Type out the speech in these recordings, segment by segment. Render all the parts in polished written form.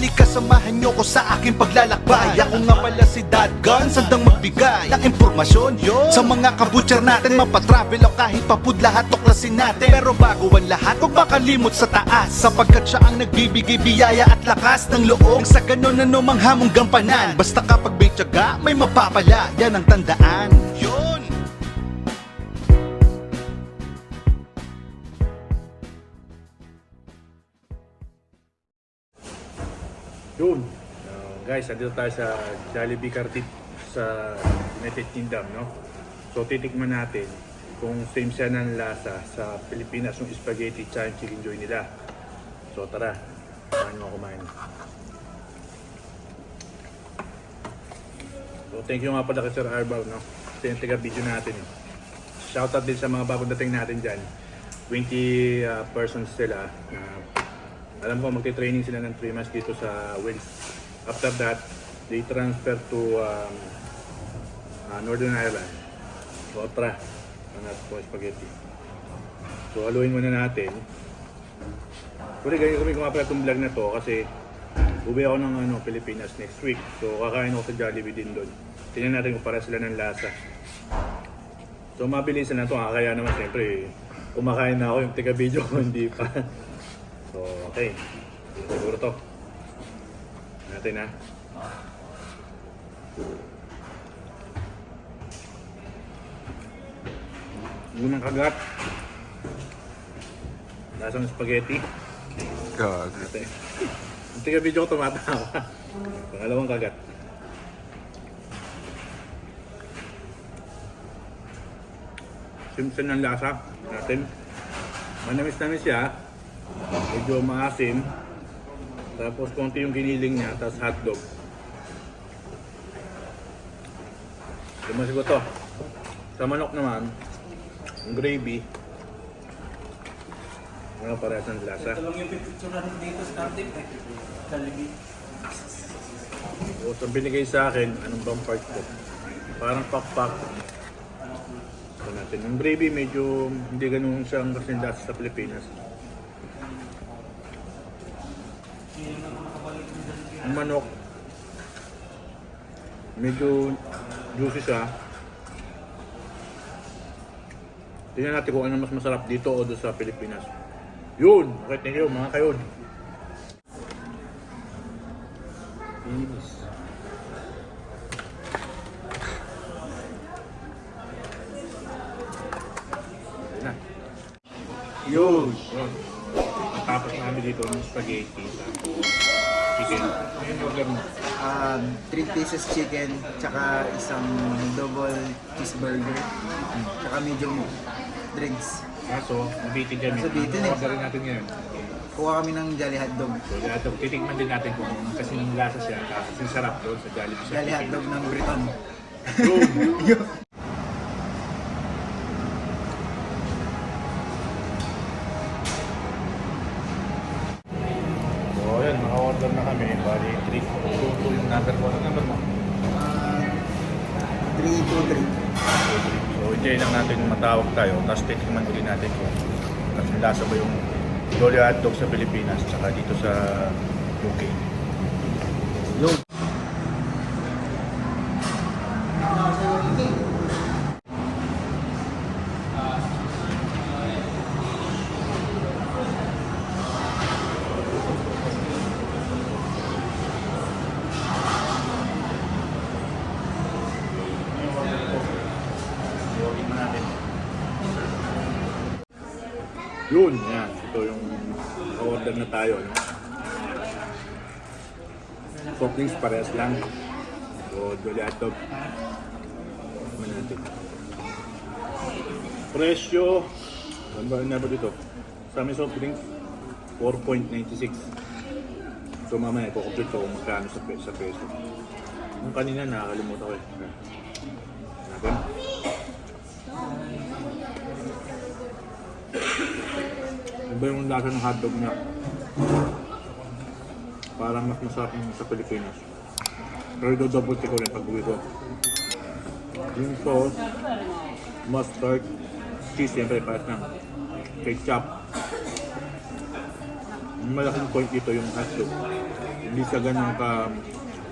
Halika samahan nyo ko sa aking paglalakbay. Ako nga pala si Dad Guns, handang magbigay ng impormasyon sa mga kabutcher natin. Mapatravel o kahit papud, lahat tuklasin natin. Pero bago ang lahat, huwag makalimot sa taas, sapagkat siya ang nagbibigay biyaya at lakas ng loob. Sa ganon na numang hamong gampanan, basta kapag may tiyaga, may mapapala. Yan ang tandaan. Yun! Yun. Guys, andito tayo sa Jollibee Cardit sa United Kingdom, no? So titikman natin kung same siya ng lasa sa Pilipinas yung spaghetti tsaka yung chicken joy nila. So tara, samahan mo kumain. So thank you nga pala kay Sir Arbaw, no? Kasi yung taga-video natin. Shoutout din sa mga bagong dating natin dyan. 20 persons sila. Alam ko magti-training sila ng 3 months dito sa Wales. After that, they transfer to Northern Ireland. So tara, natin po spaghetti. So haluin muna natin. Pwede ganyan kami kumapala itong vlog na to kasi uwi ako ng Pilipinas next week. So kakain ako sa Jollibee din doon. Tingnan natin kung para sila ng lasa. So mabilisan na to, kaya naman siyempre kumakain na ako, yung taga-video ko hindi pa. So, okay. Siguro to. Natin ha. Unang kagat. Lasang spaghetti. God. Natin. Yung taga-video ko tumatawa. Pangalawang kagat. Simple ng lasa natin. Manamis-namis siya. Medyo maasim. Tapos konti yung giniling niya, tapos hotdog. Lumasig ko to. Sa manok naman, yung gravy. Ano parehas ng lasa. Ito lang yung pipicturan dito sa Cardiff eh. Jollibee. So, binigay sa akin, anong bang part ko? Parang pakpak. Ito natin. Yung gravy medyo hindi ganun siyang kasing lasa sa Pilipinas. Ang manok medyo juicy siya. Tingnan natin kung ano mas masarap dito o doon sa Pilipinas. Yun! Okay, thank you mga kayon. Inis. Ayun na. Yun! Yun. Tapos namin dito ng spaghetti sa chicken. Ayun yung order mo. 3 pieces chicken, tsaka isang double cheeseburger, tsaka medium drinks. Kaso, nabitin kami. Sa bitin eh. Orderin natin ngayon. Kuha kami ng Jolly Hotdog. So, lahat titikman din natin kung kasi yung lasa siya, kasi sarap doon sa Jollibee sa Jolly Hotdog ng Briton. Yun! So, ayan, naka-order na kami. Bali, 322 yung number mo. Ano number mo? 323. So, enjoy lang natin matawag tayo. Tapos titikman ulit natin kung kasi lasa ba yung Jolly Hotdog sa Pilipinas tsaka dito sa UK. Yun. Yun, yan. Ito yung order na tayo. No? Soft drinks parehas lang. So, Jolly Hotdog. Tikman natin. Presyo. Ano ba dito? Sa amin soft drinks, 4.96. So, mamaya iko-compute ko kung magkano sa peso. Yung kanina nakakalimutan ko eh. Natin. Iba yung lasa ng hotdog niya. Parang mas masarap yung sa Pilipinas. Pero double check ko rin pag uwi ko. Yung sauce, mustard, cheese, siyempre parang ng ketchup. Yung malaking point dito yung hotdog. Hindi siya ganun ka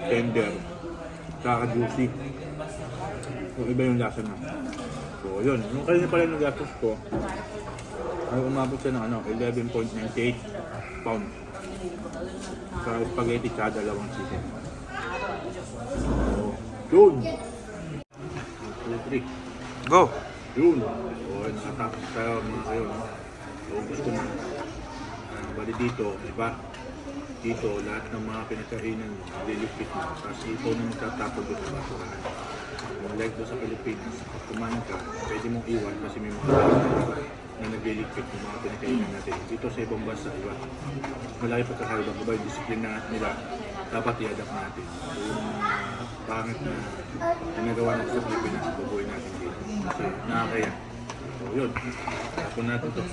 tender, saka juicy. So, iba yung lasa na. So, yun. Nung kanina pala yung gastos ko, ay umabot siya ng 11.98 pounds. Sa spaghetti tsaka dalawang chicken. So, yun! 2, 3. Go! Yun! So, nakatapos tayo mga kayo. So, gusto na. Bali dito, di ba? Dito, lahat ng mga pinagkainan mo, nililipit mo. Tapos ito na magtatapon doon sa basurahan. Yung like doon sa Pilipinas, pag kumain ka, pwede mong iwan kasi may mga tao na naglilipit ng mga pinagkainan natin. Dito sa ibang bansa, iba. Malaki pagkakaiba, iba yung disiplina nila, dapat i-adapt natin. So yung pangit na ginagawa natin sa Pilipinas, babuhin natin dito. Kasi nakakaya. So yun, tapon natin ito.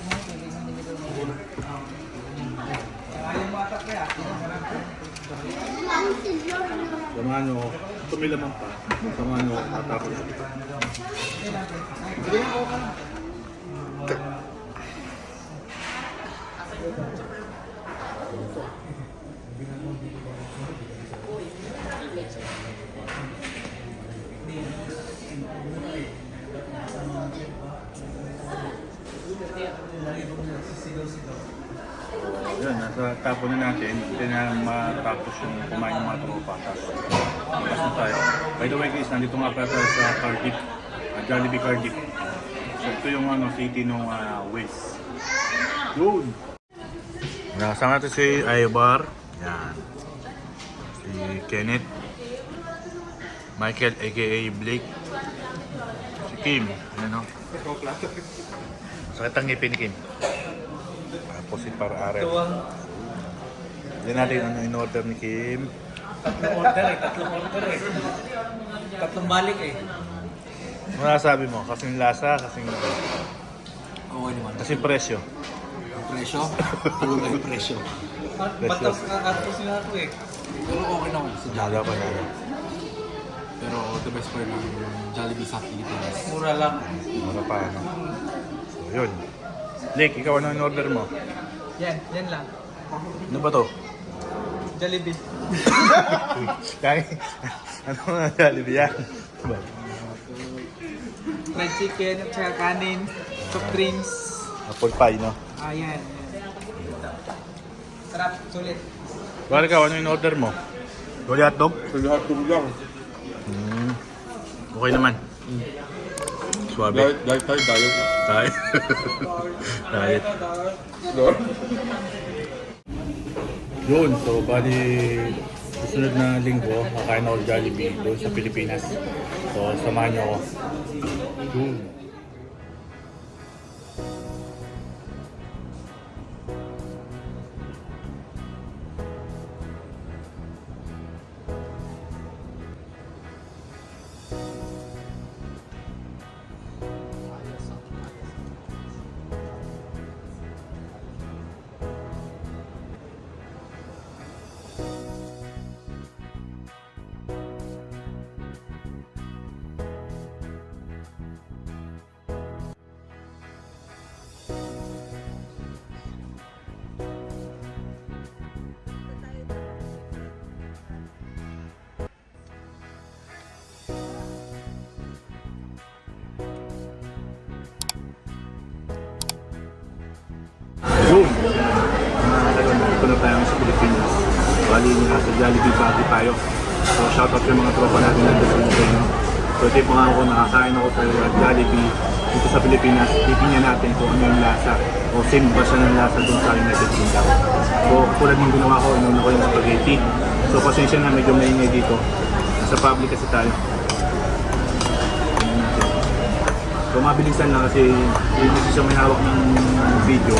Samahan nyo ako. Tumilaman pa. Samahan nyo ako. Matapos. Yun, nasa tapon na natin. Hindi na matapos yung kumain ng mga tropa. Tapos, labas na tayo. By the way guys, nandito nga pala tayo sa Cardiff. Jollibee Cardiff. So ito yung city ng West. Yun! Nakasama natin si Aybar. Yan. Si Kenneth. Michael aka Blake. Si Kim. Ano no? Sakit ang ngipin ni Kim. Tapos si Par-Arel. Hindi natin ano in-order ni Kim. Tatlong order eh. Tatlong balik eh. Ano nasabi mo? Kasing lasa, kasing Okay naman. presyo. Ang presyo? Tulog na yung presyo. Batas nga ako eh. Pero okay naman sa Naga Jollibee. pa naga. Pero the best part ng Jollibee sa Pilipinas. Mura lang. Mura pa ano. So yun. Blake, ikaw ano in-order mo? Yan lang. Ano ba to? Jollibee. Kaya, ano nga Jollibee yan? Fried chicken, at saka kanin, soft drinks. Apple pie, no? Ayan. Sarap, sulit. Bari ikaw, ano in-order mo? Loli hotdog? Sa hotdog lang. Okay naman. Suwabe. Diet tayo, diet. Diet. Diet. No? Yun, so bali susunod na linggo, kakain ako Jollibee doon sa Pilipinas. So samahan niyo ako. Yun. Yun! Ito na tayo sa Pilipinas. Bali nasa Jollibee party tayo. So shoutout yung mga tropa natin nandun sa UK. No? So ito yung pangako, nakakain ako sa Jollibee dito sa Pilipinas. Titingnan natin kung ano yung lasa. O same ba siya ng lasa dun sa United Kingdom. So tulad ng ginawa ko, inuna ko yung spaghetti. So pasensya na, medyo maingay dito. Nasa public kasi tayo. Tingnan natin. So mabilisan lang kasi yung kasi siya may hawak ng video.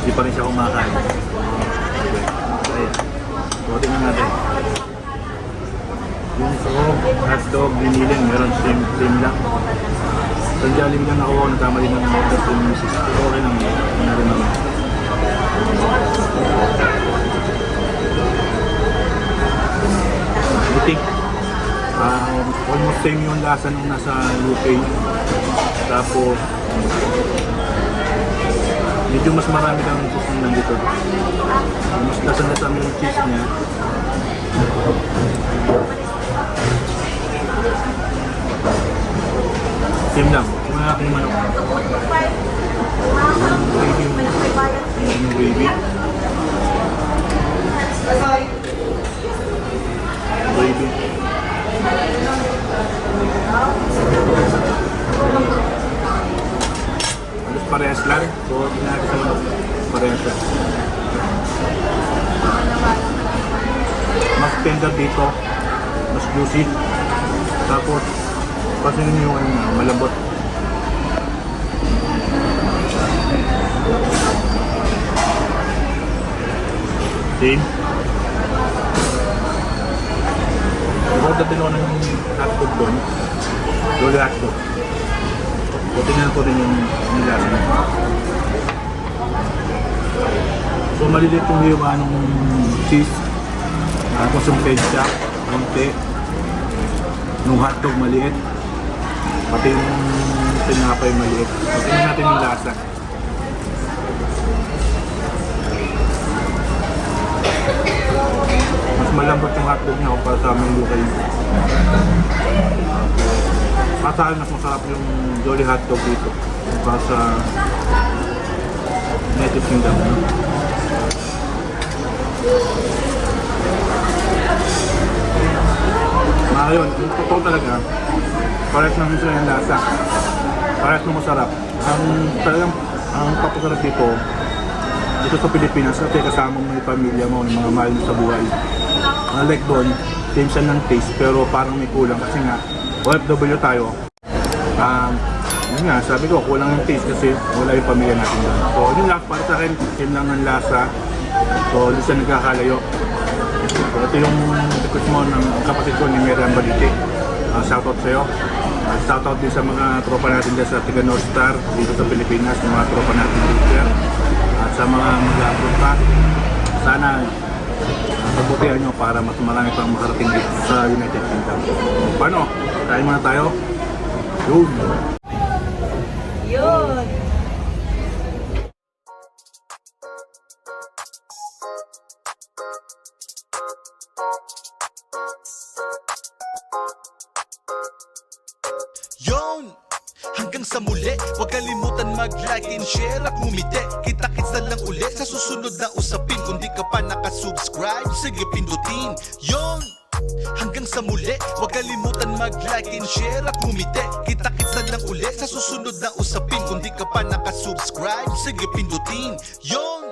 Hindi pa rin siya kumakain. Okay. So, tingnan natin. Yung hotdog, binilin, meron same lang. Sa Jollibee lang nakuha ko, nagkamali ng order sa yung misis. Pero okay lang yun. Meron naman. Butik. Almost same yung lasa nung nasa UK. Tapos, medyo mas marami kang cheese nandito. Mas lasa-lasa yung cheese niya. Same lang. Kung natin yung manok. Yung gravy. Gravy. Halos parehas lang. So, hindi natin sa manok. Parehas lang. Mas tender dito. Mas juicy. Tapos, pasinin nyo yung malambot. Same. Order din ako ng hotdog doon. Lolo hotdog. So, tingnan ko rin yung nilasa niya. So, malilit yung hiwa ng cheese. Consumpted siya. Konti. Yung hotdog maliit. Pati yung tinapay maliit. So, tingnan natin yung lasa. Mas malambot yung hotdog niya kumpara sa aming local. Sa akin, mas masarap yung Jolly hotdog dito kumpara sa native kingdom. Ngayon, yung totoo talaga, parehas naman sila yung lasa. Parehas na masarap. Ang papasarap dito sa Pilipinas kasi kasama mo yung pamilya mo, yung mga mahal mo sa buhay. Like doon, same siya ng taste pero parang may kulang kasi nga OFW tayo. Yun nga, sabi ko kulang yung taste kasi wala yung pamilya natin doon. So yun lang, para sa akin, same lang ng lasa. So hindi siya nagkakalayo. So ito yung request mo ng kapatid ko ni Miriam Balite. Shoutout sa'yo. Shoutout din sa mga tropa natin dyan sa Tiga North Star dito sa Pilipinas, yung mga tropa natin dito. At sa mga mag-upload pa, sana pagbutihan nyo para mas marami pang makarating dito sa United Kingdom. So, paano? Kain muna tayo. Yun! Yun! Yon! Hanggang sa muli, huwag kalimutan mag-like and share at ngumiti. Kita-kits na lang ulit sa susunod na usapin. Kung di ka pa nakasubscribe, sige pindutin. Yon! Hanggang sa muli, huwag kalimutan mag-like and share at ngumiti. Kita-kits na lang ulit sa susunod na usapin. Kung di ka pa nakasubscribe, sige pindutin. Yon!